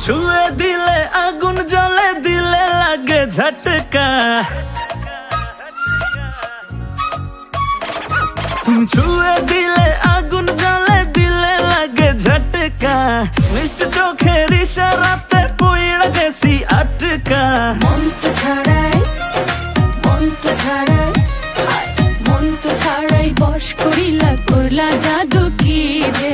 ছুঁয়ে দিলে আগুন জ্বলে, দিলে লাগে ঝটকা। তুমি ছুঁয়ে দিলে আগুন জ্বলে, দিলে লাগে ঝটকা। মিষ্টি চোখের ইশারাতে পইড়া গেছি আটকা। মন তো ছাড়াই, মন তো ছাড়াই, মন তো ছাড়াই বশ করিলা, করলা জাদু কি রে।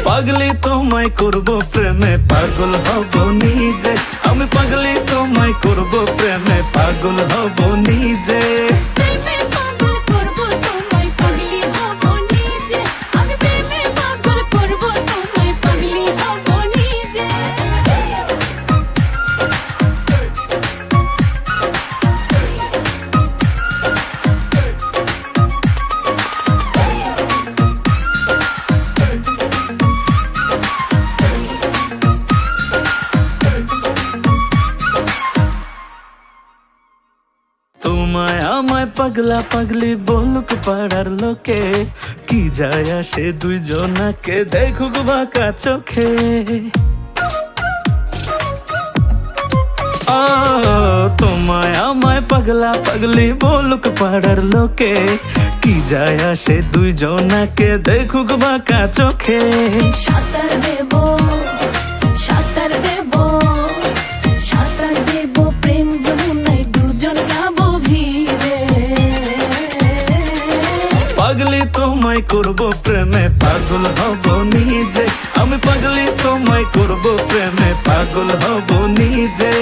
পাগলি তোমায় করব প্রেমে, পাগল হব নিজে। আমি পাগলি তোমায় করব প্রেমে, পাগল হব নিজে। তোমায় আমায় পাগলা পাগলি বলুক পাড়ার লোকে, কি যায় আসে দুইজনাকে দেখুক বাঁকা চোখে। তোমায় আমায় পাগলা পাগলি বলুক পাড়ার লোকে, কি যায় আসে দুইজনাকে দেখুক বাঁকা চোখে। সাঁতার দেব, সাঁতার দেব, সাঁতার দেব প্রেম যমুনায়, দুজন যাব ভিজে। পাগলি তোমায় করব প্রেমে, পাগল হব নিজে। আমি পাগলি তোমায় করব প্রেমে, পাগল হব নিজে।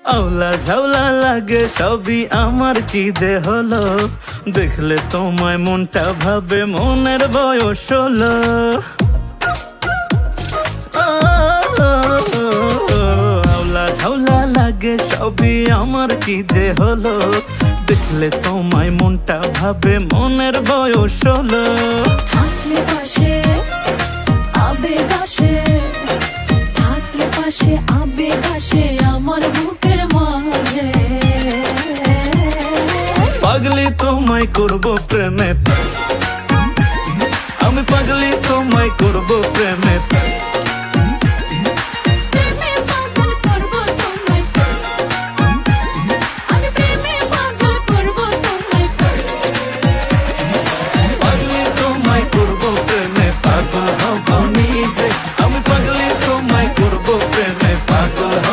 আওলা ঝাউলা লাগে সবই আমার, কি যে হলো দেখলে তোমায় মনটা ভাবে মনের বয়স হলো। আওলা ঝাউলা লাগে সবই আমার, কি যে হলো দেখলে তোমায় মনটা ভাবে মনের বয়স হলো। থাকলে পাশে আবেগ আসে, থাকলে পাশে আবেগ আসে আমার বুকের মাঝে। পাগলি তোমায় করব প্রেমে, আমি পাগলি তোমায় করব প্রেমে। পাগলি তোমায় করব প্রেমে, পাগল হব নিজে। আমি পাগলি তোমায় করব প্রেমে, পাগল হব।